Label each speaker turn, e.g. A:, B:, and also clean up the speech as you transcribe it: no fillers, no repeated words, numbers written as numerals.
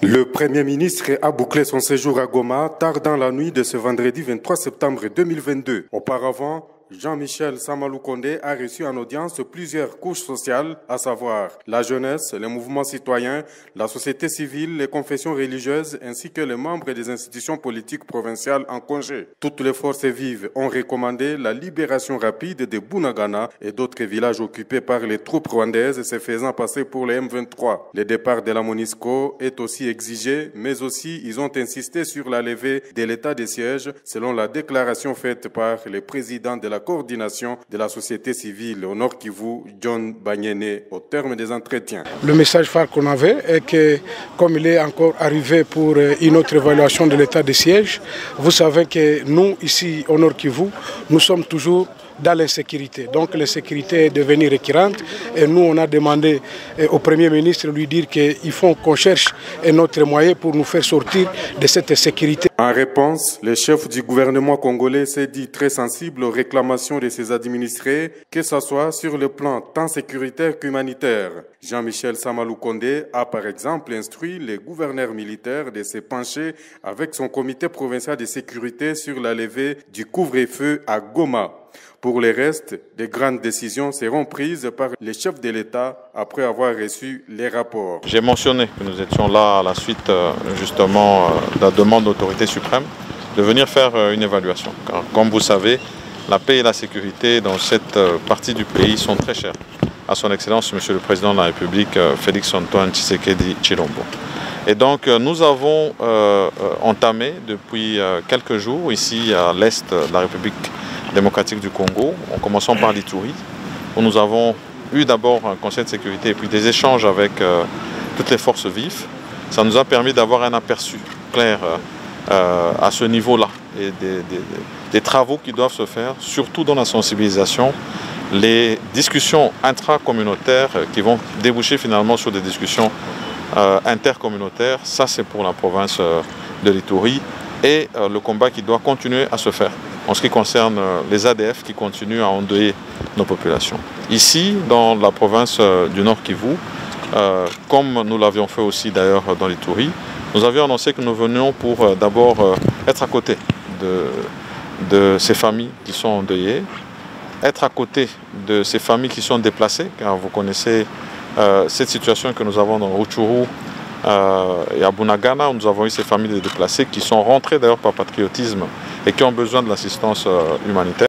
A: Le Premier ministre a bouclé son séjour à Goma tard dans la nuit de ce vendredi 23 septembre 2022. Auparavant, Jean-Michel Samalou Kondé a reçu en audience plusieurs couches sociales, à savoir la jeunesse, les mouvements citoyens, la société civile, les confessions religieuses ainsi que les membres des institutions politiques provinciales en congé. Toutes les forces vives ont recommandé la libération rapide de Bunagana et d'autres villages occupés par les troupes rwandaises se faisant passer pour les M23. Le départ de la MONUSCO est aussi exigé, mais aussi ils ont insisté sur la levée de l'état de siège selon la déclaration faite par le président de la coordination de la société civile au Nord Kivu, John Banyene, au terme des entretiens.
B: Le message phare qu'on avait est que, comme il est encore arrivé pour une autre évaluation de l'état de siège, vous savez que nous, ici au Nord Kivu, nous sommes toujours dans l'insécurité. Donc l'insécurité est devenue récurrente et nous on a demandé au Premier ministre de lui dire qu'il faut qu'on cherche un autre moyen pour nous faire sortir de cette insécurité.
A: En réponse, le chef du gouvernement congolais s'est dit très sensible aux réclamations de ses administrés, que ce soit sur le plan tant sécuritaire qu'humanitaire. Jean-Michel Samalou Kondé a par exemple instruit les gouverneurs militaires de se pencher avec son comité provincial de sécurité sur la levée du couvre-feu à Goma. Pour le reste, de grandes décisions seront prises par les chefs de l'État après avoir reçu les rapports.
C: J'ai mentionné que nous étions là à la suite justement de la demande de l'autorité suprême de venir faire une évaluation. Car comme vous savez, la paix et la sécurité dans cette partie du pays sont très chères à son Excellence Monsieur le Président de la République, Félix-Antoine Tshisekedi Tshilombo. Et donc nous avons entamé depuis quelques jours ici à l'est de la République démocratique du Congo, en commençant par l'Ituri, où nous avons eu d'abord un conseil de sécurité et puis des échanges avec toutes les forces vives. Ça nous a permis d'avoir un aperçu clair à ce niveau-là et des travaux qui doivent se faire, surtout dans la sensibilisation, les discussions intracommunautaires qui vont déboucher finalement sur des discussions intercommunautaires. Ça, c'est pour la province de l'Ituri et le combat qui doit continuer à se faire en ce qui concerne les ADF qui continuent à endeuiller nos populations. Ici, dans la province du Nord Kivu, comme nous l'avions fait aussi d'ailleurs dans l'Ituri, nous avions annoncé que nous venions pour d'abord être à côté de ces familles qui sont endeuillées, être à côté de ces familles qui sont déplacées, car vous connaissez cette situation que nous avons dans Rutshuru et à Bunagana, où nous avons eu ces familles de déplacés qui sont rentrées d'ailleurs par patriotisme et qui ont besoin de l'assistance humanitaire.